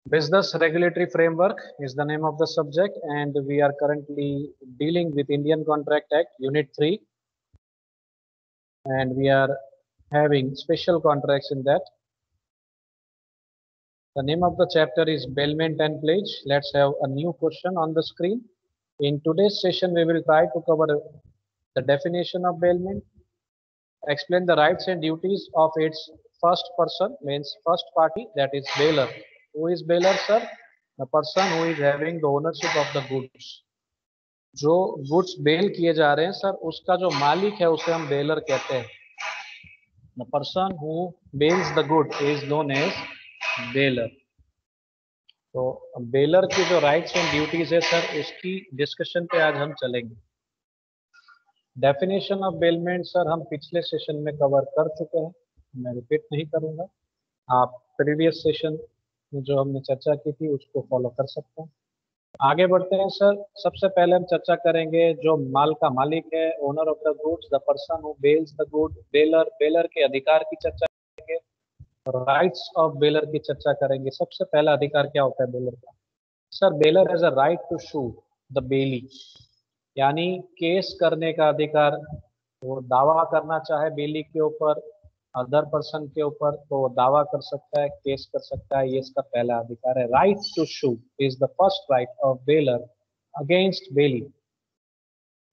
Business Regulatory Framework is the name of the subject, and we are currently dealing with Indian Contract Act Unit 3, and we are having special contracts in that. The name of the chapter is Bailment and Pledge. Let's have a new question on the screen. In today's session, we will try to cover the definition of bailment, explain the rights and duties of its first person, means first party, that is bailer. Who is bailer, sir? The person who is having the ownership of the goods. जो goods bell किए जा रहे हैं sir, उसका जो मालिक है उसे हम बेलर कहते हैं. The person who bails the good is known as bailor. तो बेलर की जो राइट्स एंड ड्यूटीज है सर, उसकी डिस्कशन पे आज हम चलेंगे. डेफिनेशन ऑफ बेलमेंट सर हम पिछले सेशन में कवर कर चुके हैं, मैं रिपीट नहीं करूंगा. आप प्रीवियस सेशन में जो हमने चर्चा की थी उसको फॉलो कर सकते हैं. आगे बढ़ते हैं सर. सबसे पहले हम चर्चा करेंगे जो माल का मालिक है, owner of the goods, the person who bails the good, bailor. Bailor के अधिकार की चर्चा करेंगे, राइट्स ऑफ बेलर की चर्चा करेंगे. सबसे पहला अधिकार क्या होता है बेलर का? Sir bailor has a right to sue the bailee, यानी केस करने का अधिकार. वो दावा करना चाहे बेली के ऊपर, अदर पर्सन के ऊपर, तो वो दावा कर सकता है, केस कर सकता है. ये इसका पहला अधिकार है. Right to sue is the first right of bailor against bailee.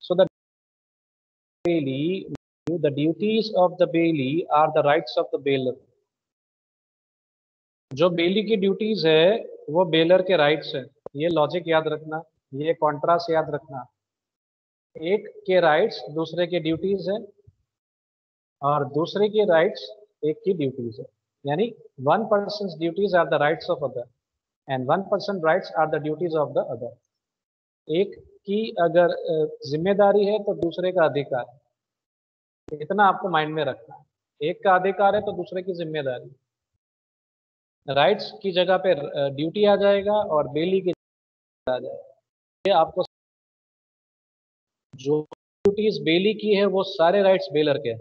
So the bailee, the duties of the bailee are the rights of the bailor. जो बेली की ड्यूटीज है वो बेलर के राइट्स है. ये लॉजिक याद रखना, ये कॉन्ट्रास्ट याद रखना. एक के राइट्स दूसरे के ड्यूटीज है, और दूसरे के राइट्स एक की ड्यूटीज है. यानी one person duties are the rights of other and one person rights are the duties of the other. एक की अगर जिम्मेदारी है तो दूसरे का अधिकार है. इतना आपको माइंड में रखना है. एक का अधिकार है तो दूसरे की जिम्मेदारी. राइट्स की जगह पे ड्यूटी आ जाएगा और बेली की आ जाएगा. ये आपको जो ड्यूटीज बेली की है वो सारे राइट्स बेलर के हैं,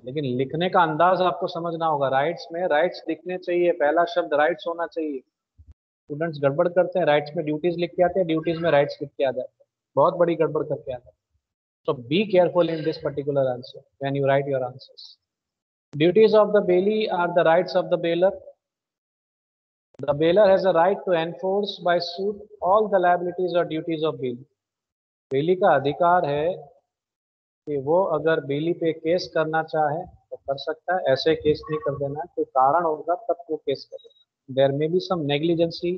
लेकिन लिखने का अंदाज आपको समझना होगा. राइट्स में राइट्स लिखने चाहिए, पहला शब्द राइट्स होना चाहिए. स्टूडेंट्स गड़बड़ करते हैं, राइट्स में ड्यूटीज लिख के आते हैं, ड्यूटीज में राइट्स लिख के आ जाते हैं. बहुत बड़ी गड़बड़ करके आते हैं. So be careful in this particular answer when you write your answers. Duties of the bailee are the rights of the bailor. The bailor has a right to enforce by suit all the liabilities or duties of bailee. बेली का अधिकार है कि वो अगर बेली पे case करना चाहे तो कर सकता है. ऐसे केस नहीं कर देना है, कोई कारण होगा तब वो केस करेगा. There may be some negligence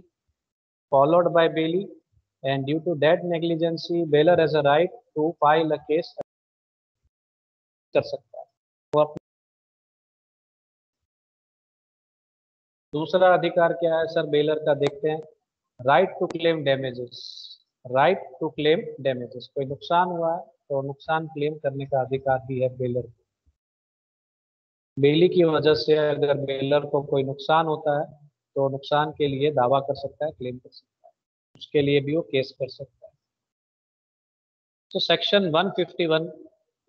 followed by bailee, and due to that negligency bailor has a right to file a case कर सकता है. वो अपना दूसरा अधिकार क्या है सर बेलर का, देखते हैं. Right to claim damages. Right to claim damages, कोई नुकसान हुआ है तो नुकसान क्लेम करने का अधिकार भी है बेलर को. बेली की वजह से अगर बेलर को कोई नुकसान होता है तो नुकसान के लिए दावा कर सकता है, क्लेम कर सकता है. उसके लिए भी वो केस कर सकता है. तो सेक्शन 151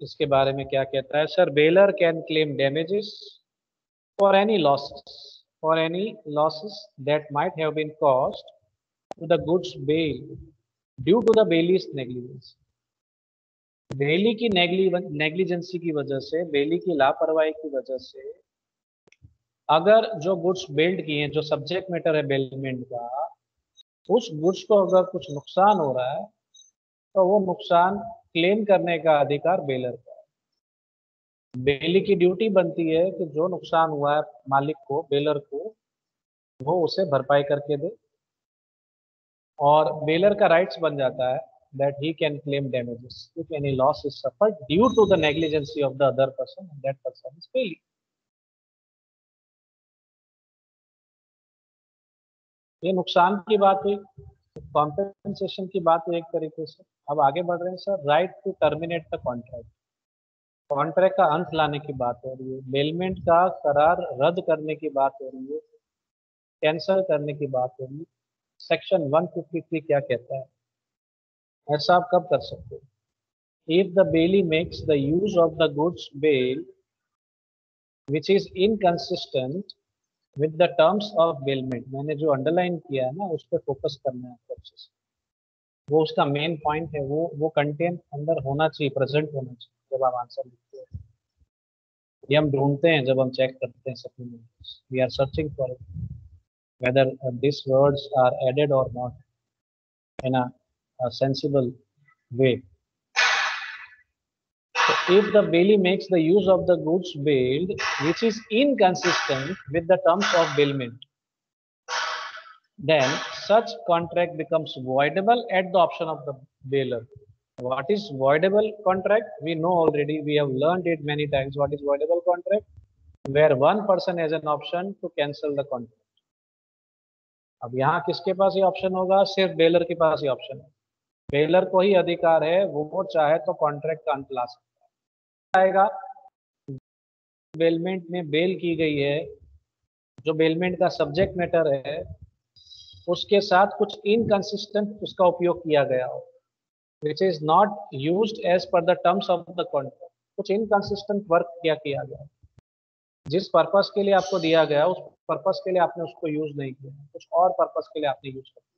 इसके बारे में क्या कहता है sir? Bailor can claim damages for any losses that might have been caused to the goods bail due to the bailee's negligence. Bailee की नेग्लिजेंसी की वजह से, बेली की लापरवाही की वजह से अगर जो गुड्स बेल्ड किए हैं, जो सब्जेक्ट मैटर है बेलमेंट का, उस गुड्स को अगर कुछ नुकसान हो रहा है तो वो नुकसान क्लेम करने का अधिकार बेलर का है. बेली की ड्यूटी बनती है कि जो नुकसान हुआ है मालिक को, बेलर को, वो उसे भरपाई करके दे. और बेलर का राइट्स बन जाता है that he can claim damages if any loss is suffered due to the negligency of the other person, and that person is bailey. ये नुकसान की बात हुई, कॉम्पेंसेशन की बात हुई एक तरीके से. अब आगे बढ़ रहे हैं sir. Right to terminate the contract. Contract का अंत लाने की बात हो रही है. बेलमेंट का करार रद्द करने की बात हो रही है, कैंसिल करने की बात हो रही है. सेक्शन 153 क्या कहता है? ऐसा आप कब कर सकते हो? If the bailee makes the use of the goods bail which is inconsistent with the terms of bailment, मैंने जो अंडरलाइन किया है ना उस पर फोकस करना है आपको अच्छे से। वो उसका मेन पॉइंट है, वो कंटेंट अंदर होना चाहिए, प्रेजेंट होना चाहिए जब आप आंसर लिखते हो। ये हम ढूंढते हैं जब हम चेक करते हैं supplements, we are searching for whether these words are added or not in a sensible way. So if the bailee makes the use of the goods bailed which is inconsistent with the terms of bailment, then such contract becomes voidable at the option of the bailer. What is voidable contract? We know already, we have learned it many times. What is voidable contract? Where one person has an option to cancel the contract. अब यहाँ किसके पास ये option होगा? सिर्फ baler के पास ही option है। Bailor को ही अधिकार है, वो चाहे तो कॉन्ट्रैक्ट का अंत ला सकता है। आएगा बेलमेंट में बेल की गई है, जो बेलमेंट का सब्जेक्ट मैटर है उसके साथ कुछ इनकंसिस्टेंट उसका उपयोग किया गया हो, which is not used as per the terms of the contract, कुछ इनकंसिस्टेंट वर्क किया गया, जिस पर्पस के लिए आपको दिया गया उस पर्पस के लिए आपने उसको यूज नहीं किया, कुछ और पर्पस के लिए आपने यूज किया।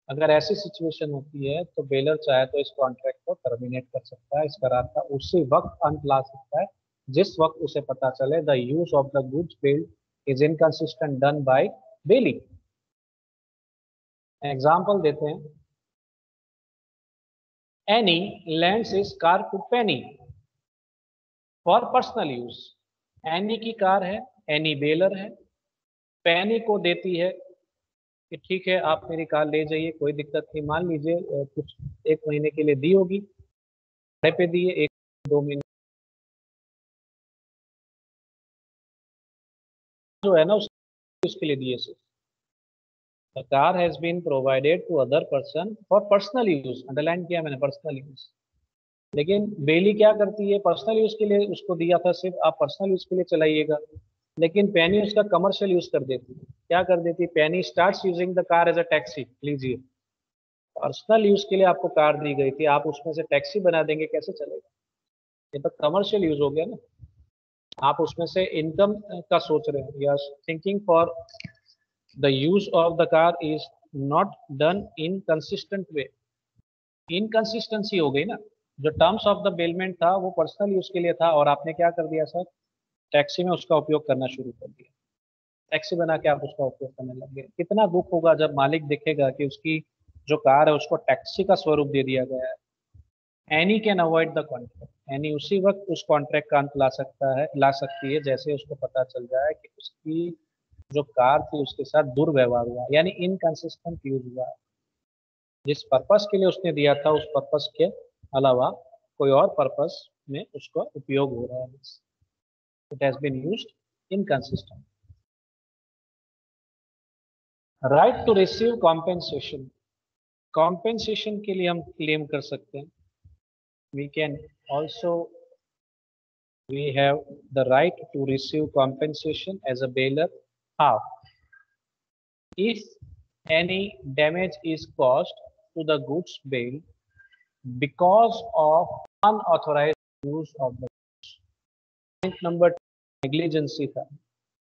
अगर ऐसी सिचुएशन होती है तो बेलर चाहे तो इस कॉन्ट्रैक्ट को टर्मिनेट कर सकता है, इस करार का उसी वक्त अंत ला सकता है जिस वक्त उसे पता चले the use of the goods bailed is inconsistent done by bailee. Example देते हैं, Annie lends his car to Penny for personal use. Annie की कार है, एनी बेलर है, पेनी को देती है कि ठीक है आप मेरी कार ले जाइए, कोई दिक्कत नहीं। मान लीजिए कुछ 1 महीने के लिए दी होगी, भाड़े पे दिए, 1-2 महीने जो है ना उसके लिए दिए। The car has been provided to other person for personal use, underline किया मैंने, पर्सनल यूज। लेकिन बेली क्या करती है, पर्सनल यूज के लिए उसको दिया था, सिर्फ आप पर्सनल यूज के लिए चलाइएगा, लेकिन पेनी उसका कमर्शियल यूज कर देती है। क्या कर देती है, Penny starts using the car as a taxi. लीजिए, पर्सनल यूज के लिए आपको कार दी गई थी, आप उसमें से टैक्सी बना देंगे, कैसे चलेगा? ये तो कमर्शियल यूज हो गया ना। आप उसमें से इनकम का सोच रहे हैं, you are thinking for the use of the car is not done in consistent way. Inconsistency हो गई ना। जो टर्म्स ऑफ द बेलमेंट था वो पर्सनल यूज के लिए था और आपने क्या कर दिया सर, टैक्सी में उसका उपयोग करना शुरू कर दिया। टैक्सी बना के आप उसका उपयोग करने लगे। कितना दुख होगा जब मालिक देखेगा कि उसकी जो कार है उसको टैक्सी का स्वरूप दे दिया गया है। Any can avoid the contract, any उसी वक्त उस कॉन्ट्रैक्ट का अंत ला सकती है जैसे उसको पता चल जाए कि उसकी जो कार थी उसके साथ दुर्व्यवहार हुआ, यानी इनकंसिस्टेंट यूज हुआ। जिस पर्पस के लिए उसने दिया था उस पर्पस के अलावा कोई और पर्पस में उसका उपयोग हो रहा है, it has been used inconsistent. Right to receive compensation, compensation के लिए हम क्लेम कर सकते हैं। We can also we have the right to receive compensation as a bailer. How? If any damage is caused to the goods bailed because of unauthorized use of the goods. Point number 2 negligence था।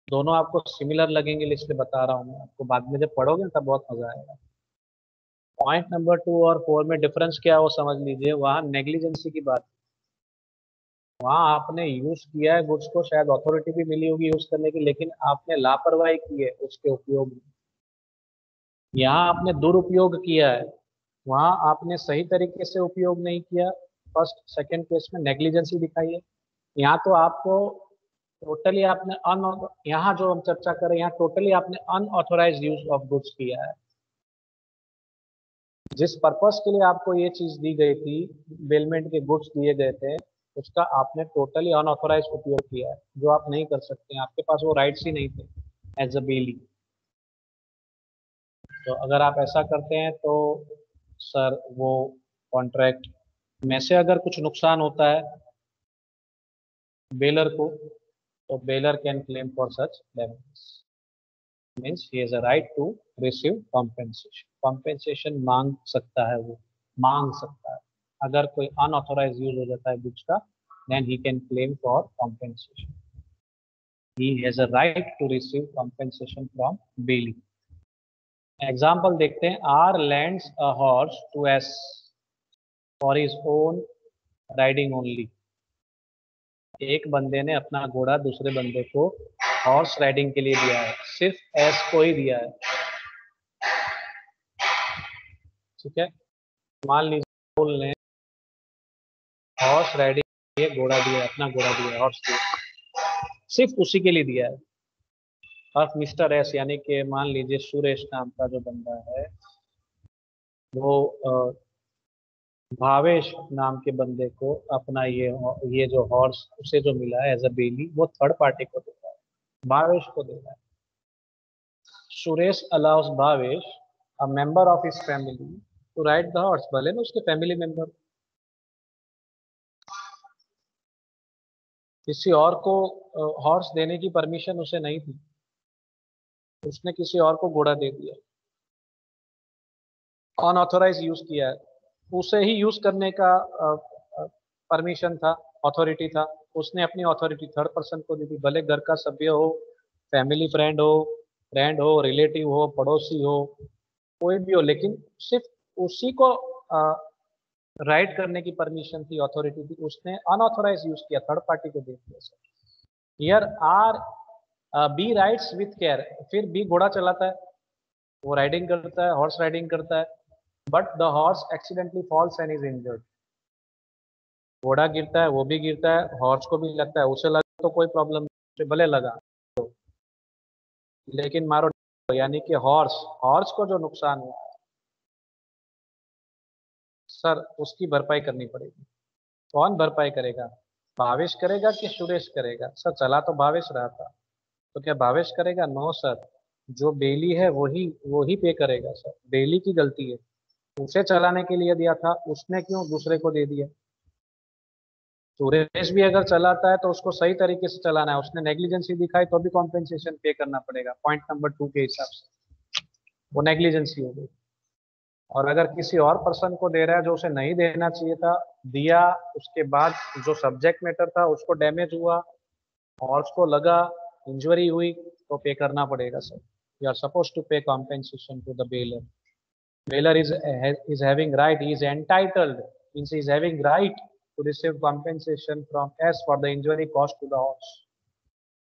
दोनों आपको similar लगेंगे इसलिए बता रहा हूँ मैं आपको, बाद में जब पढ़ोगे तब बहुत मजा आएगा। पॉइंट नंबर 2 और 4 में डिफरेंस क्या है वो समझ लीजिए। वहाँ नेग्लिजेंसी की बात, वहाँ आपने यूज किया है गुड्स को, शायद अथॉरिटी भी मिली होगी यूज करने की, लेकिन आपने लापरवाही की है उसके उपयोग में। यहाँ आपने दुरुपयोग किया है, वहाँ आपने सही तरीके से उपयोग नहीं किया। फर्स्ट सेकंड केस में नेग्लिजेंसी दिखाई है। यहाँ तो आपको टोटली आपने यहाँ जो हम चर्चा करें यहाँ टोटली आपने अनऑथोराइज यूज ऑफ गुड्स किया है। जिस पर्पस के लिए आपको ये चीज दी गई थी, बेलमेंट के गुड्स दिए गए थे, उसका आपने टोटली अनऑथोराइज उपयोग किया है, जो आप नहीं कर सकते हैं, आपके पास वो राइट्स ही नहीं थे एज अ बेली। तो अगर आप ऐसा करते हैं तो सर वो कॉन्ट्रैक्ट में से अगर कुछ नुकसान होता है बेलर को, तो bailor can claim for such damage, means he has a right to receive compensation. Compensation मांग सकता है, वो मांग सकता है। अगर कोई अनऑथोराइज यूज हो जाता है गुड्स का, then he can claim for compensation. he has a right to receive compensation from Bailey. Example देखते हैं, R lends a horse to S for his own riding only. एक बंदे ने अपना घोड़ा दूसरे बंदे को हॉर्स राइडिंग के लिए दिया है, सिर्फ एस को ही दिया है, ठीक है। मान लीजिए राहुल ने हॉर्स राइडिंग के लिए घोड़ा दिया है, अपना घोड़ा दिया है, हॉर्स दिया, सिर्फ उसी के लिए दिया है। और मिस्टर एस यानी कि मान लीजिए सुरेश नाम का जो बंदा है वो भावेश नाम के बंदे को अपना ये जो हॉर्स उसे जो मिला है एज अ बेली, वो थर्ड पार्टी को देता है, भावेश को देता है। Suresh allows Bhavesh a member of his family to ride the horse, भले ना उसके फैमिली मेंबर, किसी और को हॉर्स देने की परमिशन उसे नहीं थी, उसने किसी और को घोड़ा दे दिया, अनऑथोराइज यूज किया है, उसे ही यूज करने का परमिशन था, अथॉरिटी था, उसने अपनी अथॉरिटी थर्ड पर्सन को दी थी, भले घर का सभ्य हो, फैमिली फ्रेंड हो, रिलेटिव हो, पड़ोसी हो, कोई भी हो, लेकिन सिर्फ उसी को राइड करने की परमिशन थी, अथॉरिटी थी, उसने अनऑथोराइज यूज किया, थर्ड पार्टी को दे दिया। Here are B rides with care, फिर बी घोड़ा चलाता है, वो राइडिंग करता है, हॉर्स राइडिंग करता है, but the horse accidentally falls and is injured, घोड़ा गिरता है, वो भी गिरता है, हॉर्स को भी लगता है, उसे लगा तो कोई प्रॉब्लम नहीं, भले लगा, लेकिन मारो, यानी कि हॉर्स हॉर्स को जो नुकसान हुआ है सर उसकी भरपाई करनी पड़ेगी। कौन भरपाई करेगा, भावेश करेगा कि सुरेश करेगा? सर चला तो भावेश रहा था, तो क्या भावेश करेगा? नो सर, जो बेली है वही पे करेगा सर, बेली की गलती है, उसे चलाने के लिए दिया था, उसने क्यों दूसरे को दे दिया। सुरेश भी अगर चलाता है तो उसको सही तरीके से चलाना है, उसने नेग्लिजेंसी दिखाई तो भी कॉम्पेंसेशन पे करना पड़ेगा, पॉइंट नंबर 2 के हिसाब से वो नेग्लिजेंसी हो गई। और अगर किसी और पर्सन को दे रहा है जो उसे नहीं देना चाहिए था, दिया, उसके बाद जो सब्जेक्ट मैटर था उसको डैमेज हुआ और उसको लगा, इंजरी हुई, तो पे करना पड़ेगा sir. You are suppose to pay compensation to the bailor. Bailor is having right, he is entitled, means he is having right to receive compensation from S for the injury caused to the horse.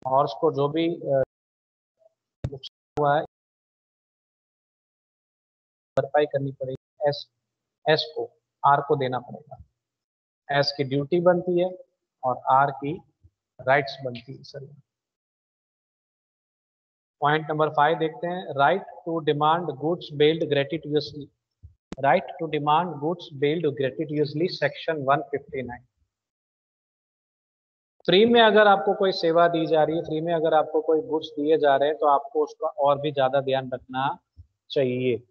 Horse को जो भी नुकसान हुआ है भरपाई करनी पड़ेगी, S को, आर को देना पड़ेगा, एस की ड्यूटी बनती है और आर की राइट्स बनती है सर। पॉइंट नंबर 5 देखते हैं, right to demand goods bailed gratuitously, right to demand goods bailed gratuitously, section 159। Free में अगर आपको कोई सेवा दी जा रही है, फ्री में अगर आपको कोई गुड्स दिए जा रहे हैं, तो आपको उसका और भी ज्यादा ध्यान रखना चाहिए,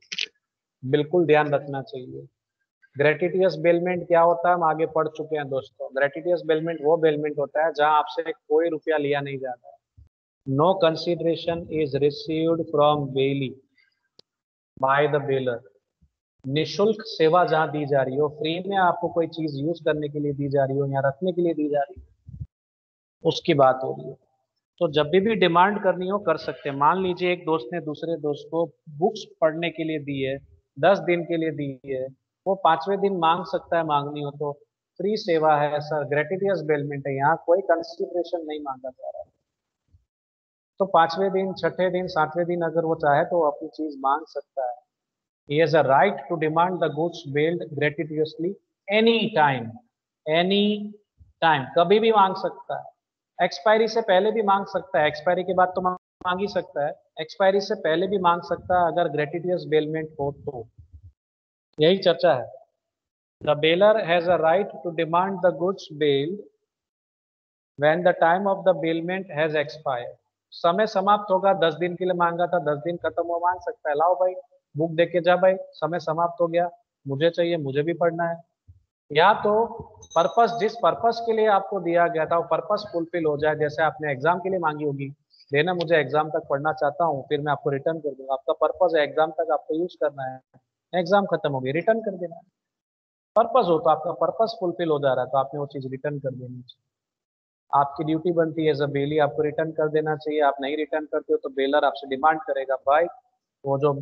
बिल्कुल ध्यान रखना चाहिए। ग्रेटिटियस बेलमेंट क्या होता है हम आगे पढ़ चुके हैं दोस्तों। ग्रेटिटियस बेलमेंट वो बेलमेंट होता है जहां आपसे कोई रुपया लिया नहीं जाता है, no consideration is received from bailee by the bailor. निशुल्क सेवा जहां दी जा रही हो, फ्री में आपको कोई चीज यूज करने के लिए दी जा रही हो या रखने के लिए दी जा रही हो, उसकी बात हो रही है। तो जब भी डिमांड करनी हो कर सकते हैं। मान लीजिए एक दोस्त ने दूसरे दोस्त को बुक्स पढ़ने के लिए दी है, 10 दिन के लिए दी है, वो 5वें दिन मांग सकता है, मांगनी हो तो। फ्री सेवा है सर, ग्रेटिटियस बेलमेंट है, यहाँ कोई कंसिडरेशन नहीं मांगा जा रहा है, तो 5वें दिन, 6ठे दिन, 7वें दिन अगर वो चाहे तो अपनी चीज मांग सकता है। He has a right to demand the goods billed gratuitously any time, any time, कभी भी मांग सकता है। एक्सपायरी से पहले भी मांग सकता है, एक्सपायरी के बाद तो मांग ही सकता है, एक्सपायरी से पहले भी मांग सकता है अगर ग्रेटिटियस बेलमेंट हो तो। यही चर्चा है। The bailor has a right to demand the goods bailed when the time of the bailment has expired. समय समाप्त होगा, 10 दिन के लिए मांगा था, 10 दिन खत्म हुआ, मांग सकता है, लाओ भाई बुक दे के जा भाई, समय समाप्त हो गया, मुझे चाहिए, मुझे भी पढ़ना है। या तो पर्पस, जिस पर्पस के लिए आपको दिया गया था वो पर्पस फुलफिल हो जाए, जैसे आपने एग्जाम के लिए मांगी होगी, देना मुझे एग्जाम तक पढ़ना चाहता हूँ, फिर मैं आपको रिटर्न कर दूंगा, आपका पर्पस है एग्जाम तक आपको यूज करना है, एग्जाम खत्म हो गई, रिटर्न कर देना है। पर्पस हो तो आपका पर्पस फुलफिल हो जा रहा है तो आपने वो चीज रिटर्न कर देनी चाहिए। आपकी ड्यूटी बनती है एज अ बेली, आपको रिटर्न कर देना चाहिए। आप नहीं रिटर्न करते हो तो बेलर आपसे डिमांड करेगा, भाई वो जो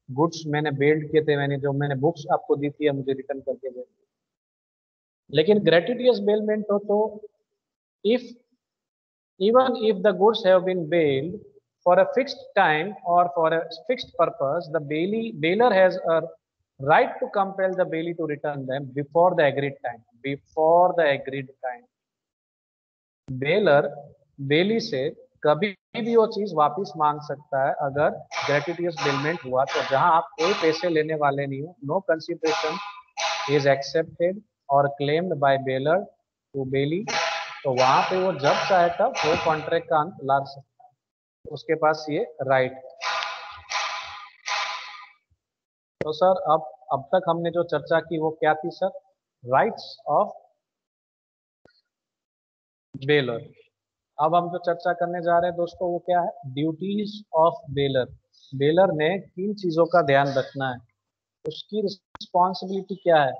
गुड्स मैंने बेल्ड किए थे, मैंने बुक्स आपको दी थी, मुझे रिटर्न करके दे। लेकिन ग्रेटिटियस बेलमेंट हो तो if even if the goods have been bailed for a fixed time or for a fixed purpose, the bailer has a right to compel the bailee to return them before the agreed time. Before the agreed time, bailor bailee से कभी भी वो चीज वापस मांग सकता है अगर ग्रेटिटियस बेलमेंट हुआ तो, जहां आप कोई पैसे लेने वाले नहीं हो। नो कंसिडरेशन इज एक्सेप्टेड और claimed by bailor to bailee, तो वहां पे वो जब चाहे तब वो कॉन्ट्रैक्ट का अंत ला सकता है, उसके पास ये राइट। तो सर अब तक हमने जो चर्चा की वो क्या थी सर? Rights of baler. अब हम जो चर्चा करने जा रहे हैं दोस्तों वो क्या है? Duties of baler. बेलर ने किन चीजों का ध्यान रखना है, उसकी रिस्पॉन्सिबिलिटी क्या है,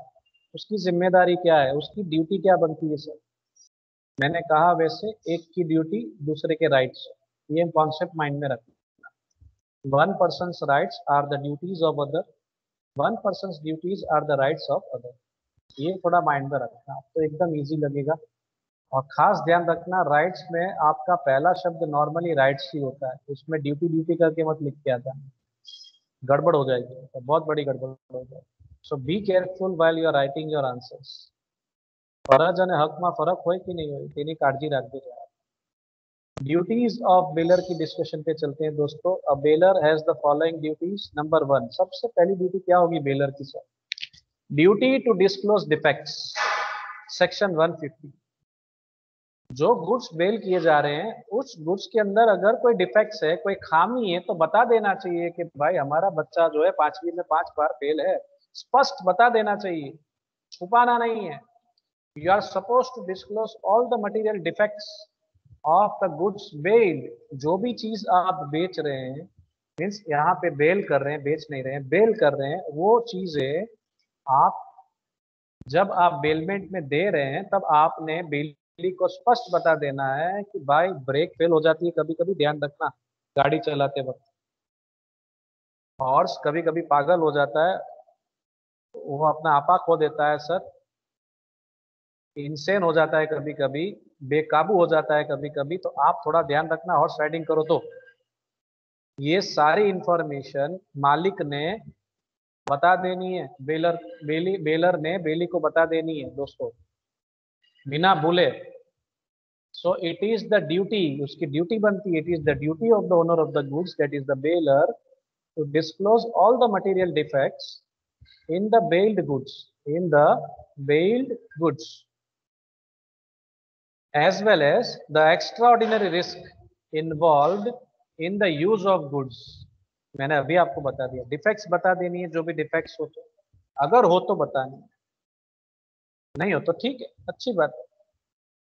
उसकी जिम्मेदारी क्या है, उसकी ड्यूटी क्या बनती है सर? मैंने कहा वैसे एक की ड्यूटी दूसरे के राइट्स, ये कॉन्सेप्ट माइंड में रखना। One person rights are the duties of other, one person duties are the rights of other. ये थोड़ा माइंड में रखना तो एकदम इजी लगेगा। और खास ध्यान रखना, राइट्स में आपका पहला शब्द नॉर्मली राइट्स ही होता है, उसमें ड्यूटी ड्यूटी करके मत लिख के आता, गड़बड़ हो जाएगी, तो बहुत बड़ी गड़बड़ हो जाएगी। So be careful while you are writing your answers. फरज અને હકમાં ફરક હોય કે નહીં હોય તેની કાળજી રાખજો। ड्यूटीज ऑफ बेलर की डिस्कशन पे चलते हैं दोस्तों। A bailor has the following duties. Number 1, सबसे पहली ड्यूटी क्या होगी बेलर की sir? Duty to disclose defects, section 150। जो गुड्स बेल किए जा रहे हैं उस गुड्स के अंदर अगर कोई डिफेक्ट्स है, कोई खामी है, तो बता देना चाहिए कि भाई हमारा बच्चा जो है 5वीं में 5 बार फेल है। स्पष्ट बता देना चाहिए, छुपाना नहीं है। You are suppose to disclose all the material defects of the goods bailed. जो भी चीज आप बेच रहे हैं, मीन्स यहाँ पे बेल कर रहे हैं, बेच नहीं रहे हैं, बेल कर रहे हैं, वो चीजें आप जब आप बेलमेंट में दे रहे हैं तब आपने बेली को स्पष्ट बता देना है कि भाई ब्रेक फेल हो जाती है कभी कभी, ध्यान रखना गाड़ी चलाते वक्त। हॉर्स कभी कभी पागल हो जाता है, वो अपना आपा खो देता है सर, इंसेन हो जाता है कभी कभी, बेकाबू हो जाता है कभी कभी, तो आप थोड़ा ध्यान रखना हॉर्स राइडिंग करो तो। ये सारी इंफॉर्मेशन मालिक ने बता देनी है, बेलर ने बेली को बता देनी है दोस्तों, बिना भूले। So it is the duty, उसकी ड्यूटी बनती है, it is the duty of the owner of the goods, that is the bailor, to disclose all the material defects in the bailed goods, in the bailed goods, as well as the extraordinary risk involved in the use of goods। मैंने अभी आपको बता दिया, defects बता देनी है, जो भी डिफेक्ट्स हो तो, अगर हो तो बतानी, नहीं हो तो ठीक है, अच्छी बात है।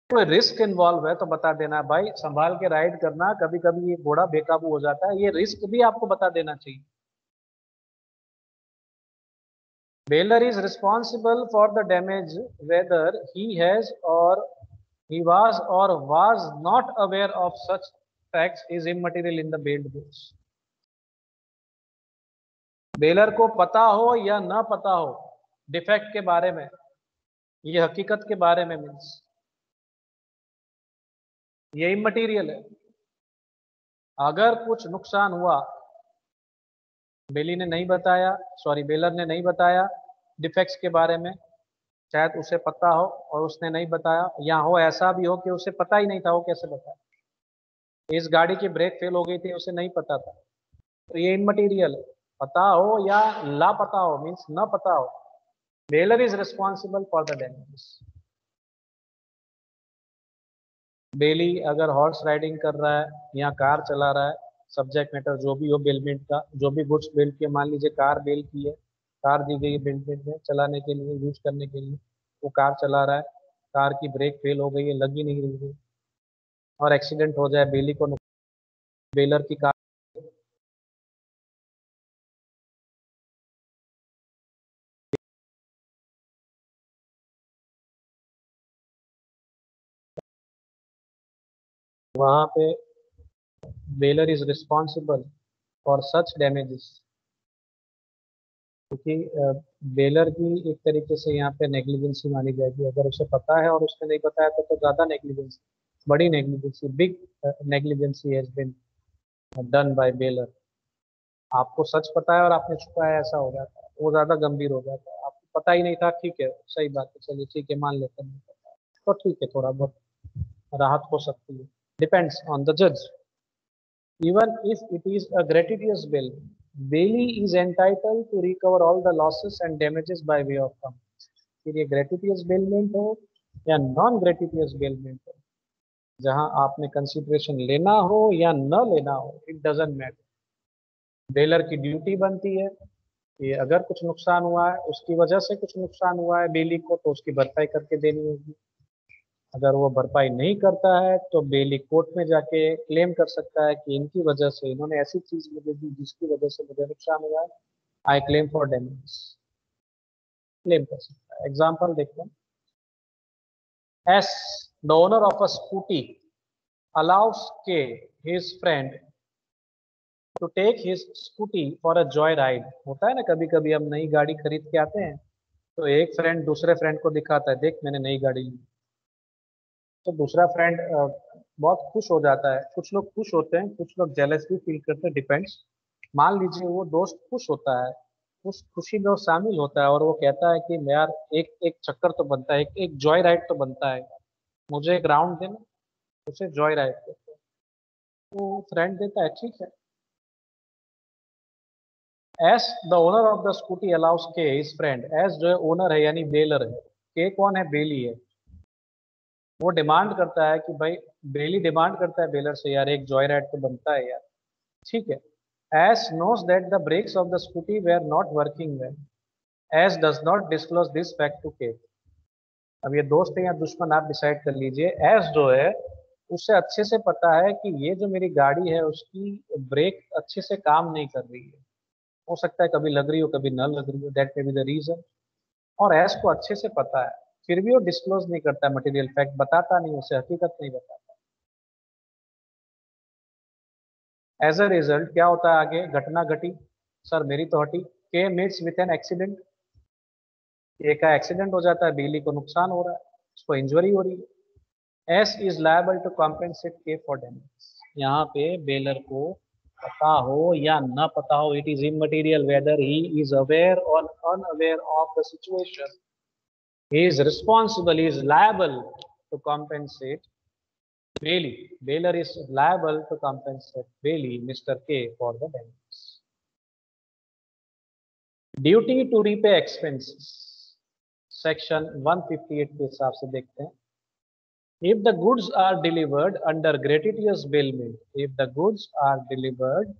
कोई रिस्क इन्वॉल्व है तो बता देना, भाई संभाल के राइड करना, कभी कभी ये घोड़ा बेकाबू हो जाता है, ये रिस्क भी आपको बता देना चाहिए। Bailor is responsible for the damage whether he has or he was not aware of such facts is immaterial in the bailed goods। Baler को पता हो या ना पता हो डिफेक्ट के बारे में, ये हकीकत के बारे में, मीन्स ये इमटेरियल है। अगर कुछ नुकसान हुआ, बेली ने नहीं बताया, सॉरी बेलर ने नहीं बताया डिफेक्ट्स के बारे में, शायद उसे पता हो और उसने नहीं बताया, या हो ऐसा भी हो कि उसे पता ही नहीं था, वो कैसे बताया? इस गाड़ी की ब्रेक फेल हो गई थी, उसे नहीं पता था, तो ये इमटेरियल है। पता हो या लापता हो, मीन्स न पता हो, bailor is responsible for the damages. Bailee अगर हॉर्स राइडिंग कर रहा है या कार चला रहा है, सब्जेक्ट मैटर जो भी हो बेलमेंट का, जो भी गुड्स बेल्ट किए, मान लीजिए कार बेल की है, कार दी गई है बेलमेंट में चलाने के लिए, यूज करने के लिए, वो कार चला रहा है, कार की ब्रेक फेल हो गई है, लगी नहीं रही है, और एक्सीडेंट हो जाए, बेली को, बेलर की कार वहाँ पे baler is responsible for such damages, क्योंकि बेलर की एक तरीके से यहाँ पे नेग्लिजेंसी मानी जाएगी। अगर उसे पता है और उसने नहीं बताया तो ज़्यादा नेग्लिजेंसी, बड़ी negligence, big negligence has been done by bailor. आपको सच पता है और आपने छुपाया, ऐसा हो जाता है, वो ज़्यादा गंभीर हो जाता है। आपको पता ही नहीं था, ठीक है, सही बात है, चलिए ठीक है, मान लेते हैं, तो ठीक है, थोड़ा बहुत राहत हो सकती है, डिपेंड्स ऑन द जज। Even if it is a gratuitous bill, Bailey is entitled to recover all the losses and damages by way of compensation. फिर ये ग्रेटिटियस बेलमेंट हो या नॉन ग्रेटिटियस बेलमेंट हो, जहां आपने कंसिडरेशन लेना हो या न लेना हो, इट डजेंट मैटर। बेलर की ड्यूटी बनती है कि अगर कुछ नुकसान हुआ है, उसकी वजह से कुछ नुकसान हुआ है बेली को, तो उसकी भरपाई करके देनी होगी। अगर वो भरपाई नहीं करता है तो बेली कोर्ट में जाके क्लेम कर सकता है कि इनकी वजह से, इन्होंने ऐसी चीज मुझे दी जिसकी वजह से मुझे नुकसान हुआ है, I claim for damage, claim कर सकता है। एग्जाम्पल देखते हैं। S, the owner of a scooty, allows K his friend to take his scooty for a joy ride. होता है ना, कभी कभी हम नई गाड़ी खरीद के आते हैं तो एक फ्रेंड दूसरे फ्रेंड को दिखाता है, देख मैंने नई गाड़ी ली, तो दूसरा फ्रेंड बहुत खुश हो जाता है। कुछ लोग खुश होते हैं, कुछ लोग जेलस भी फील करते हैं, डिपेंड्स। मान लीजिए वो दोस्त खुश होता है, उस खुशी में वो शामिल होता है और वो कहता है कि यार एक एक चक्कर तो बनता है, एक जॉय राइड तो बनता है, मुझे एक राउंड देना, उसे जॉय राइड कहते हैं। तो फ्रेंड देता है, ठीक है। S, the owner of the scooty allows K his friend, S जो है ओनर है यानी बेलर है, के कौन है, बेली है। वो डिमांड करता है कि भाई, बेली डिमांड करता है बेलर से, यार एक जॉय राइड तो बनता है यार, ठीक है। S knows that the brakes of the scooty were not working well. S does not disclose this fact to K. अब ये दोस्त है या दुश्मन, आप डिसाइड कर लीजिए। एस जो है उसे अच्छे से पता है कि ये जो मेरी गाड़ी है उसकी ब्रेक अच्छे से काम नहीं कर रही है, हो सकता है कभी लग रही हो कभी न लग रही हो, that may be the reason. और एस को अच्छे से पता है, फिर भी वो डिस्क्लोज नहीं करता, मटेरियल फैक्ट बताता नहीं, उसे हकीकत नहीं बताता। एज अ रिजल्ट क्या होता है आगे, घटना घटी, सर मेरी तो हटी। के मीट्स विथ एन एक्सीडेंट, ए का एक्सीडेंट हो जाता है, बिजली को नुकसान हो रहा है, उसको इंजरी हो रही है। S is liable to compensate K for damage. यहाँ पे बेलर को पता हो या ना पता हो, it is immaterial whether he is aware और unaware of the situation, he is responsible, he is liable to compensate Bailey. Baylor is liable to compensate Bailey, Mr. K, for the damage. Duty to repay expenses, section 158 के हिसाब से देखते हैं। If the goods are delivered under gratuitous bailment, if the goods are delivered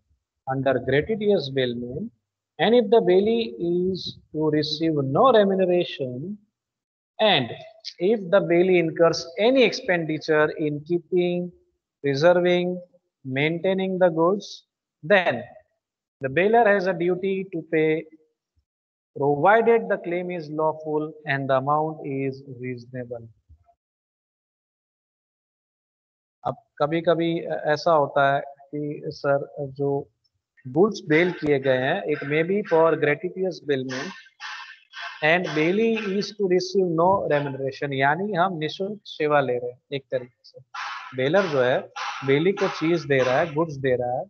under gratuitous bailment, and if the bailee is to receive no remuneration, and if the bailee incurs any expenditure in keeping, preserving, maintaining the goods, then the bailor has a duty to pay, provided the claim is lawful and the amount is reasonable. अब कभी कभी ऐसा होता है कि sir जो goods bell किए गए हैं, it may be for gratuitous bailment and bailee is to receive no remuneration, यानी हम निःशुल्क सेवा ले रहे हैं एक तरीके से। बेलर जो है बेली को चीज दे रहा है, गुड्स दे रहा है,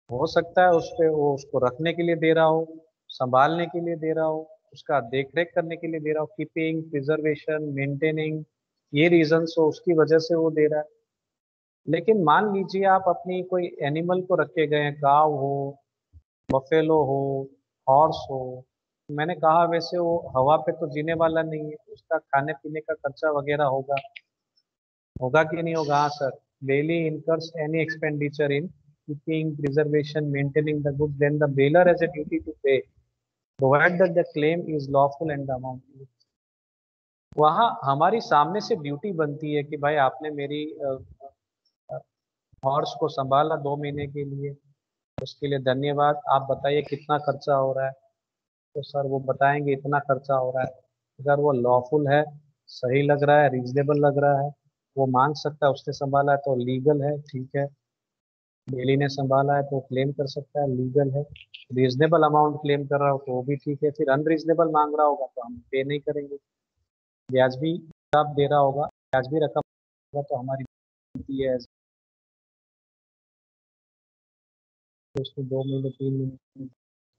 हो सकता है उस पे वो उसको रखने के लिए दे रहा हो, संभालने के लिए दे रहा हो, उसका देख रेख करने के लिए दे रहा हो, कीपिंग, प्रिजर्वेशन, मेंटेनिंग, ये रीजन हो, उसकी वजह से वो दे रहा है। लेकिन मान लीजिए आप अपनी कोई एनिमल को रखे गए हैं, गाव हो, बफेलो हो, हॉर्स हो, मैंने कहा वैसे वो हवा पे तो जीने वाला नहीं है, उसका खाने पीने का खर्चा वगैरह होगा, होगा कि नहीं होगा, हाँ sir. Bailee incurs any expenditure in keeping, preservation, maintaining the goods, then the bailor has a duty to pay, provide that the claim is lawful and the amount. वहाँ हमारी सामने से ड्यूटी बनती है कि भाई आपने मेरी हॉर्स को संभाला 2 महीने के लिए, उसके लिए धन्यवाद, आप बताइए कितना खर्चा हो रहा है। तो सर वो बताएंगे इतना खर्चा हो रहा है। अगर वो लॉफुल है, सही लग रहा है, रीजनेबल लग रहा है, वो मांग सकता है, उसने संभाला है तो लीगल है, ठीक है। बेली ने संभाला है तो क्लेम कर सकता है, लीगल है। रीजनेबल अमाउंट क्लेम कर रहा हो तो वो भी ठीक है। फिर अनरीजनेबल मांग रहा होगा तो हम पे नहीं करेंगे। ब्याज भी आप दे रहा होगा, ब्याज भी रकम होगा तो हमारी बनती है। तो उसने 2 महीने 3 महीने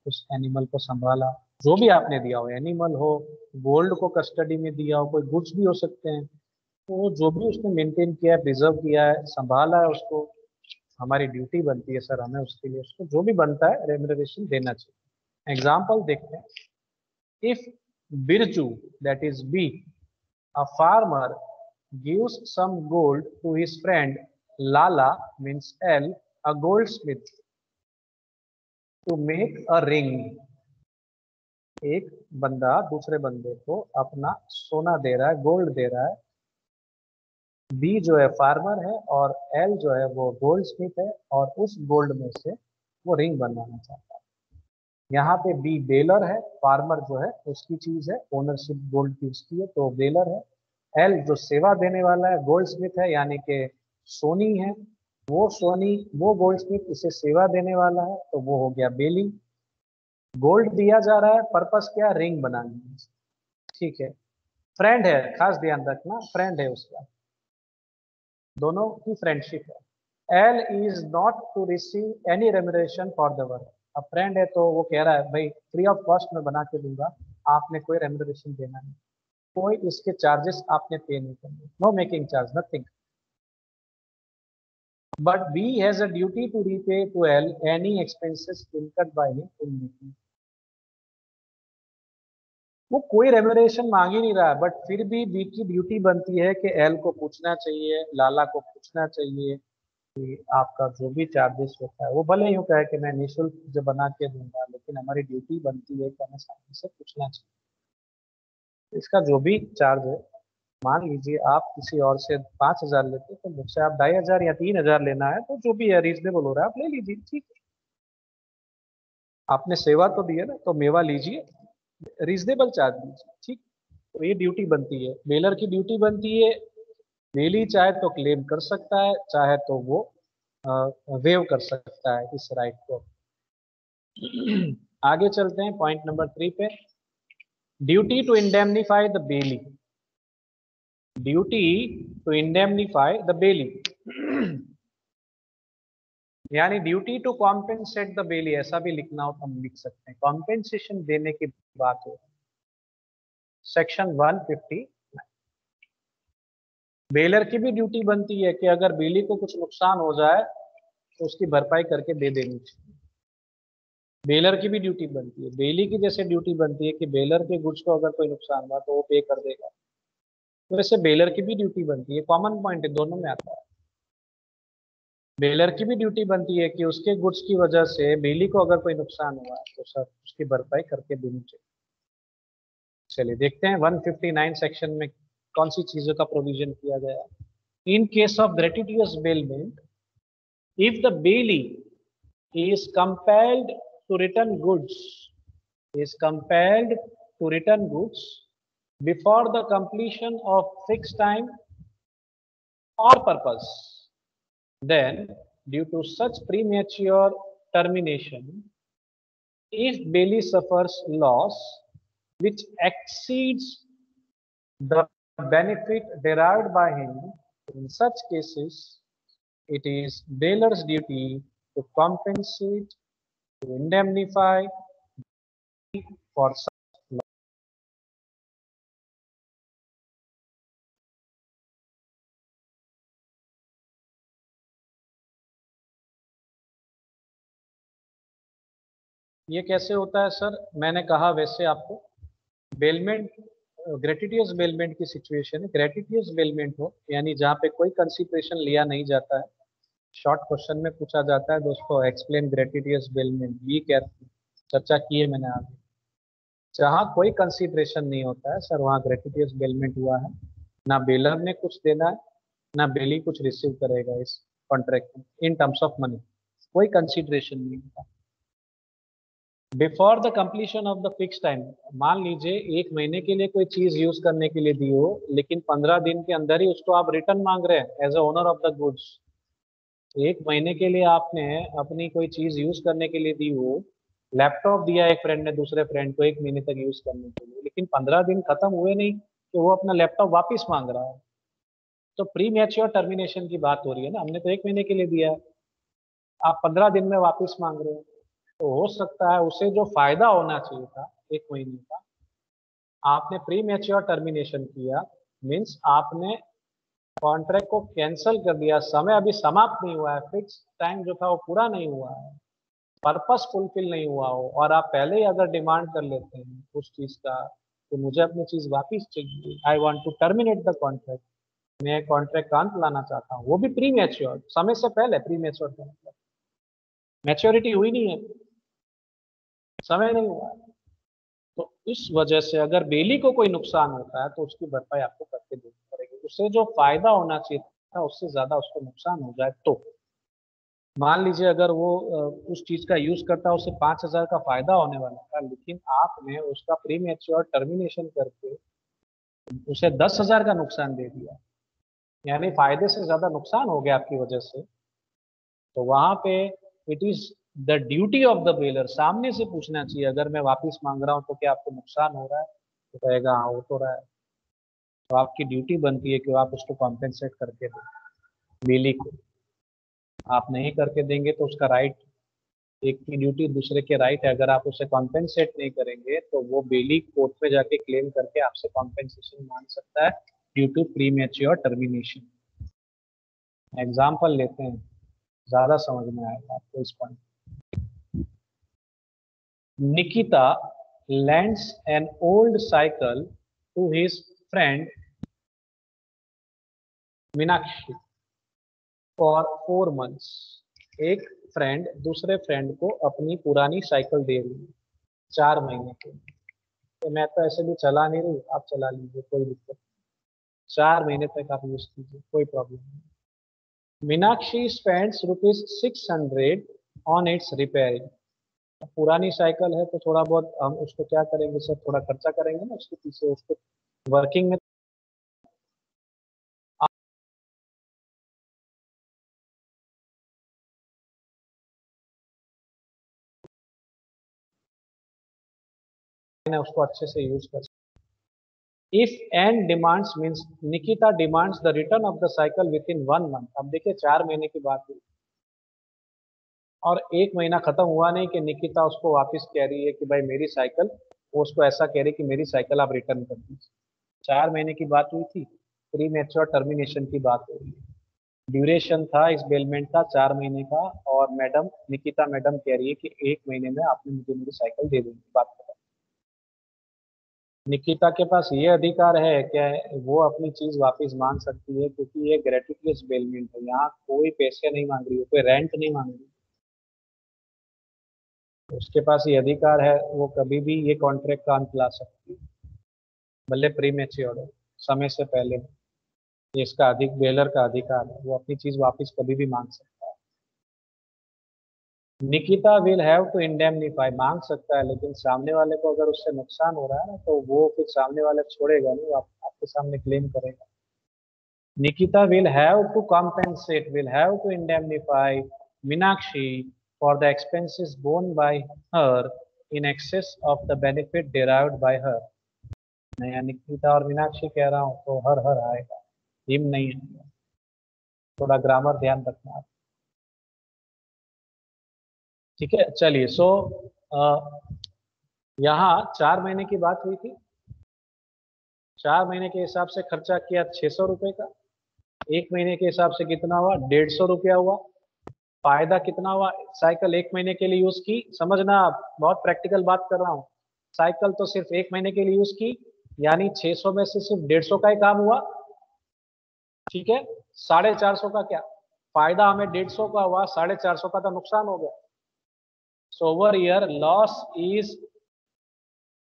उस एनिमल को संभाला, जो भी आपने दिया हो, एनिमल हो, गोल्ड को कस्टडी में दिया हो, कोई गुड्स भी हो सकते हैं, तो जो भी उसने मेंटेन किया है, प्रिजर्व किया है, संभाला है उसको, हमारी ड्यूटी बनती है सर, हमें उसके लिए उसको जो भी बनता है रेम्युनरेशन देना चाहिए। एग्जाम्पल देखते हैं। If Birju, that is B, a farmer gives some gold to his friend Lala, means L, a goldsmith, to make a ring. एक बंदा दूसरे बंदे को अपना सोना दे रहा है, गोल्ड दे रहा है। बी जो है फार्मर है और एल जो है वो गोल्ड स्मिथ है, और उस गोल्ड में से वो रिंग बनवाना चाहता है। यहाँ पे बी बेलर है, फार्मर जो है उसकी चीज है, ओनरशिप गोल्ड की उसकी है तो बेलर है। एल जो सेवा देने वाला है, गोल्ड स्मिथ है, यानी कि सोनी है, वो सोनी, वो गोल्ड स्मिथ इसे सेवा देने वाला है तो वो हो गया बेली। गोल्ड दिया जा रहा है, पर्पस क्या, रिंग बनानी है, ठीक है। फ्रेंड है, खास ध्यान रखना, फ्रेंड है उसका, दोनों की फ्रेंडशिप है। L is not to receive any remuneration for the work. अब फ्रेंड है तो वो कह रहा है भाई फ्री ऑफ कॉस्ट में बना के दूंगा, आपने कोई रेम्युनरेशन देना नहीं, कोई इसके चार्जेस आपने पे नहीं करने, no making charge, nothing. But B has a duty to repay to L any expenses incurred by him in making. वो कोई रेम्युनरेशन मांग ही नहीं रहा है, बट फिर भी बी की ड्यूटी बनती है कि एल को पूछना चाहिए, लाला को पूछना चाहिए कि आपका जो भी चार्जेस होता है, वो भले यूँ कहे कि मैं निःशुल्क जो बना के दूंगा, लेकिन हमारी ड्यूटी बनती है कि हमें सामने से पूछना चाहिए। इसका जो भी चार्ज है, मान लीजिए आप किसी और से 5,000 लेते तो मुझसे आप 2,500 या 3,000 लेना है, तो जो भी है रीजनेबल हो रहा है आप ले लीजिए, ठीक है। आपने सेवा तो दी है ना, तो मेवा लीजिए, रीजनेबल चार्ज लीजिए, ठीक। तो ये ड्यूटी बनती है, मेलर की ड्यूटी बनती है। मेली चाहे तो क्लेम कर सकता है, चाहे तो वो वेव कर सकता है इस राइट को। आगे चलते हैं पॉइंट नंबर 3 पे। Duty to indemnify the bailee, duty to indemnify the bailee, यानी duty to compensate the bailee, ऐसा भी लिखना हो तो हम लिख सकते हैं, कॉम्पेंसेशन देने की बात हो। सेक्शन 150, बेलर की भी ड्यूटी बनती है कि अगर बेली को कुछ नुकसान हो जाए तो उसकी भरपाई करके दे देनी चाहिए। बेलर की भी ड्यूटी बनती है, बेली की जैसे ड्यूटी बनती है कि बेलर के गुड्स को अगर कोई नुकसान हुआ तो वो पे कर देगा, तो वैसे बेलर की भी ड्यूटी बनती है, कॉमन पॉइंट है, दोनों में आता है। बेलर की भी ड्यूटी बनती है कि उसके गुड्स की वजह से बेली को अगर कोई नुकसान हुआ है तो सर उसकी भरपाई करके देनी चाहिए। चलिए देखते हैं 159 सेक्शन में कौन सी चीजों का प्रोविजन किया गया है। In case of gratuitous bailment, if the bailee is compelled to return goods, is compelled to return goods before the completion of fixed time or purpose, then due to such premature termination, if Bailey suffers loss which exceeds the benefit derived by him, in such cases it is Baylor's duty to compensate, to indemnify for such loss. ये कैसे होता है sir, मैंने कहा वैसे आपको, bailment, ग्रेटिटियस bailment की situation है, ग्रेटिटियस बेलमेंट हो यानी जहाँ पे कोई कंसिडरेशन लिया नहीं जाता है। शॉर्ट क्वेश्चन में पूछा जाता है दोस्तों, एक्सप्लेन ग्रेटिटियस बेलमेंट, ये क्या चर्चा की है मैंने आगे। जहाँ कोई कंसिडरेशन नहीं होता है सर, वहाँ ग्रेटिटियस बेलमेंट हुआ है, ना बेलर ने कुछ देना है, ना बेली कुछ रिसीव करेगा इस कॉन्ट्रैक्ट में इन टर्म्स ऑफ मनी, कोई कंसिडरेशन नहीं होता। Before the completion of the fix time, मान लीजिए 1 महीने के लिए कोई चीज यूज करने के लिए दी हो, लेकिन 15 दिन के अंदर ही उसको आप रिटर्न मांग रहे हैं as a owner of the goods. 1 महीने के लिए आपने अपनी कोई चीज यूज करने के लिए दी हो, लैपटॉप दिया एक फ्रेंड ने दूसरे फ्रेंड को 1 महीने तक यूज करने के लिए, लेकिन 15 दिन खत्म हुए नहीं कि वो अपना लैपटॉप वापस मांग रहा है। तो प्री मैच्योर टर्मिनेशन की बात हो रही है ना, हमने तो 1 महीने के लिए दिया है, आप 15 दिन में वापस मांग रहे हो। तो हो सकता है उसे जो फायदा होना चाहिए था 1 महीने का, आपने प्री मैच्योर टर्मिनेशन किया, मीन्स आपने कॉन्ट्रैक्ट को कैंसिल कर दिया, समय अभी समाप्त नहीं हुआ है, फिक्स टाइम जो था वो पूरा नहीं हुआ है, पर्पस फुलफिल नहीं हुआ हो, और आप पहले ही अगर डिमांड कर लेते हैं उस चीज का कि मुझे अपनी चीज वापस चाहिए, I want to terminate the contract, मैं कॉन्ट्रैक्ट का अंत लाना चाहता हूँ, वो भी प्री मैच्योर, समय से पहले प्री मैच्योर का मतलब मैच्योरिटी हुई नहीं है, समय नहीं हुआ है। तो इस वजह से अगर बेली को कोई नुकसान होता है तो उसकी भरपाई आपको करके देनी पड़ेगी, उससे जो फायदा होना चाहिए था उससे ज्यादा उसको नुकसान हो जाए तो। मान लीजिए अगर वो उस चीज का यूज करता है, उससे 5,000 का फायदा होने वाला था, लेकिन आपने उसका प्री मैच्योर टर्मिनेशन करके उसे 10,000 का नुकसान दे दिया, यानी फायदे से ज्यादा नुकसान हो गया आपकी वजह से। तो वहां पे it is the duty of the baler, सामने से पूछना चाहिए, अगर मैं वापस मांग रहा हूँ तो क्या आपको नुकसान हो रहा है, तो कहेगा हाँ हो तो रहा है। तो आपकी ड्यूटी बनती है कि आप उसको कॉम्पेंसेट करके दो बेली को। आप नहीं करके देंगे तो उसका राइट, एक की ड्यूटी दूसरे के राइट है, अगर आप उसे कॉम्पेंसेट नहीं करेंगे तो वो बेली कोर्ट में जाके क्लेम करके आपसे कॉम्पेंसेशन मांग सकता है due to premature termination. Example लेते हैं, ज्यादा समझ में आएगा आपको इस point. Nikita lends an old cycle to his friend Meenakshi for 4 months। एक फ्रेंड दूसरे फ्रेंड को अपनी पुरानी साइकिल दे रही है 4 महीने के लिए। तो मैं तो ऐसे भी चला नहीं रही, आप चला लीजिए, कोई दिक्कत नहीं। 4 महीने तक आप यूज कीजिए, कोई प्रॉब्लम नहीं। Meenakshi spends ₹600 on it's repairing. पुरानी साइकिल है तो थोड़ा बहुत हम उसको क्या करेंगे सर, थोड़ा खर्चा करेंगे ना उसके पीछे, उसको वर्किंग में। उसको अच्छे से यूज कर। If and demands means Nikita demands the return of the cycle with in 1 month. अब देखिए 4 महीने की बात हुई और 1 महीना खत्म हुआ नहीं कि निकिता उसको वापस कह रही है कि भाई मेरी साइकिल, वो उसको ऐसा कह रही कि मेरी साइकिल आप रिटर्न कर दीजिए। 4 महीने की बात हुई थी, प्री मैच्योर टर्मिनेशन की बात हो रही है। ड्यूरेशन था इस बेलमेंट का 4 महीने का, और मैडम निकिता मैडम कह रही है कि 1 महीने में आपने मुझे मेरी साइकिल दे देंगे, बात खत्म। निकिता के पास ये अधिकार है क्या, वो अपनी चीज वापस मांग सकती है, क्योंकि ये ग्रेट्युटोरियस बेलमेंट है, यहाँ कोई पैसे नहीं मांग रही है, कोई रेंट नहीं मांग रही है। उसके पास ये अधिकार है, वो कभी भी ये कॉन्ट्रैक्ट का अंत ला सकती है, भले प्री मैच्योर हो, समय से पहले हो। ये इसका अधिक बेलर का अधिकार है, वो अपनी चीज वापस कभी भी मांग सकता है। Nikita will have to indemnify, मांग सकता है, लेकिन सामने वाले को अगर उससे नुकसान हो रहा है ना, तो वो फिर सामने वाले छोड़ेगा नहीं, वो आपके सामने क्लेम करेगा। Nikita will have to indemnify Meenakshi for the expenses borne by her in excess of the benefit derived by her। मैं यहाँ निकिता और मीनाक्षी कह रहा हूँ तो हर हर आएगा, हिम नहीं आएगा। थोड़ा ग्रामर ध्यान रखना आप। ठीक है, चलिए। यहाँ 4 महीने की बात हुई थी, 4 महीने के हिसाब से खर्चा किया 600 रुपए का, 1 महीने के हिसाब से कितना हुआ, 150 रुपया हुआ। फायदा कितना हुआ, साइकिल 1 महीने के लिए यूज की, समझना आप, बहुत प्रैक्टिकल बात कर रहा हूँ। साइकिल तो सिर्फ 1 महीने के लिए यूज की, यानी 600 में से सिर्फ 150 का ही काम हुआ। ठीक है, 450 का क्या फायदा, हमें 150 का हुआ, 450 का तो नुकसान हो गया। So over year loss is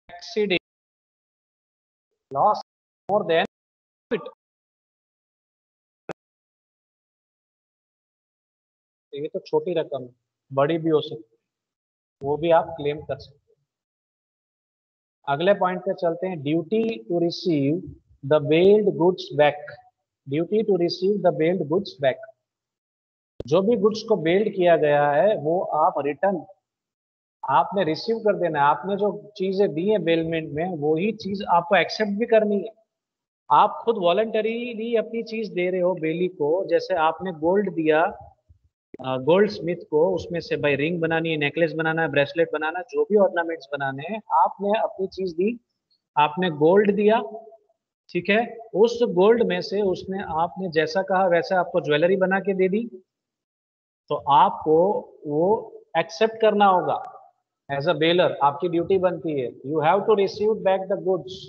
exceeding, loss more than profit. ये तो छोटी रकम है, बड़ी भी हो सकती है। वो भी आप क्लेम कर सकते हैं। अगले पॉइंट पे चलते हैं, duty to receive the bailed goods back. Duty to receive the bailed goods back, जो भी गुड्स को बेल्ड किया गया है वो आप रिटर्न आपने रिसीव कर देना है। आपने जो चीजें दी है बेलमेंट में वही चीज आपको एक्सेप्ट भी करनी है। आप खुद वॉलंटरीली अपनी चीज दे रहे हो बेली को, जैसे आपने गोल्ड दिया गोल्ड स्मिथ को, उसमें से भाई रिंग बनानी है, नेकलेस बनाना है, ब्रेसलेट बनाना है, जो भी ऑर्नामेंट्स बनाने हैं, आपने अपनी चीज दी, आपने गोल्ड दिया, ठीक है। उस गोल्ड में से उसने आपने जैसा कहा वैसा आपको ज्वेलरी बना के दे दी, तो आपको वो एक्सेप्ट करना होगा। एज अ बेलर आपकी ड्यूटी बनती है, you have to receive back the goods.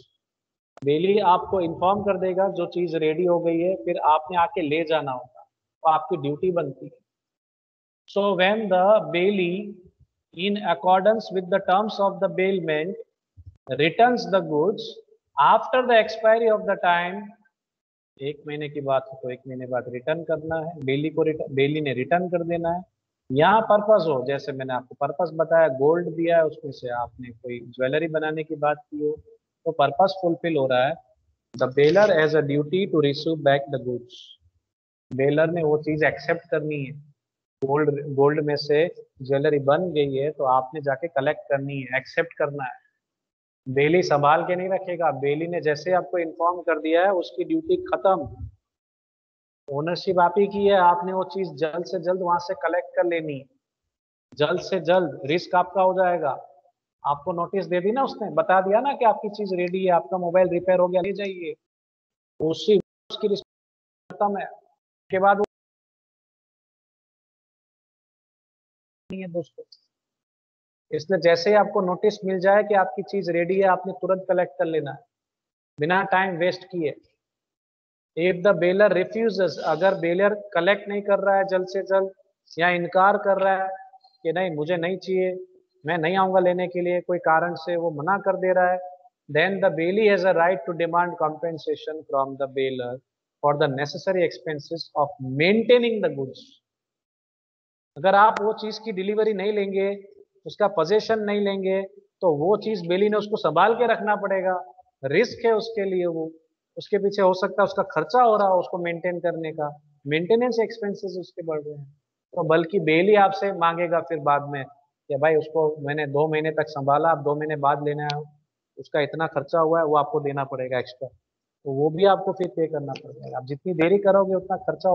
Bailee आपको इन्फॉर्म कर देगा जो चीज रेडी हो गई है, फिर आपने आके ले जाना होगा, तो आपकी ड्यूटी बनती है। So when the belly in accordance with the terms of the bailment returns the goods after the expiry of the time, 1 महीने की बात है तो 1 महीने बाद रिटर्न करना है, बेली को बेली ने रिटर्न कर देना है। यहाँ पर्पस हो, जैसे मैंने आपको पर्पस बताया, गोल्ड दिया है उसमें से आपने कोई ज्वेलरी बनाने की बात की हो, तो पर्पस फुलफिल हो रहा है। The bailor has a duty to receive back the goods, bailor ने वो चीज एक्सेप्ट करनी है। गोल्ड गोल्ड में से ज्वेलरी बन गई है तो आपने जाके कलेक्ट करनी है, एक्सेप्ट करना है। बेली संभाल के नहीं रखेगा, बेली ने जैसे आपको इन्फॉर्म कर दिया है उसकी ड्यूटी खत्म, ओनरशिप आप ही की है, आपने वो चीज जल्द से जल्द वहां से कलेक्ट कर लेनी है, जल्द से जल्द। रिस्क आपका हो जाएगा, आपको नोटिस दे दी ना, उसने बता दिया ना कि आपकी चीज रेडी है, आपका मोबाइल रिपेयर हो गया, ले जाइए, उसी उसकी रिस्क खत्म है। के बाद वो नहीं है दोस्तों, इसलिए जैसे ही आपको नोटिस मिल जाए कि आपकी चीज रेडी है, आपने तुरंत कलेक्ट कर लेना है बिना टाइम वेस्ट किए। इफ द बेलर रिफ्यूजेस, अगर बेलर कलेक्ट नहीं कर रहा है जल्द से जल्द, या इनकार कर रहा है कि नहीं मुझे नहीं चाहिए, मैं नहीं आऊंगा लेने के लिए, कोई कारण से वो मना कर दे रहा है, then the bailee has a right to demand compensation from the bailor for the necessary expenses of maintaining the goods. अगर आप वो चीज की डिलीवरी नहीं लेंगे, उसका पोजेशन नहीं लेंगे, तो वो चीज बेली ने उसको संभाल के रखना पड़ेगा, रिस्क है उसके लिए, वो उसके पीछे हो सकता है उसका खर्चा हो रहा हो उसको मेंटेन करने का, मेंटेनेंस एक्सपेंसेस उसके बढ़ रहे हैं, तो बल्कि बेली आपसे मांगेगा फिर बाद में कि भाई उसको मैंने 2 महीने तक संभाला, आप 2 महीने बाद लेना है, उसका इतना खर्चा हुआ है वो आपको देना पड़ेगा एक्स्ट्रा, तो वो भी आपको फिर पे करना पड़ेगा। आप जितनी देरी करोगे उतना खर्चा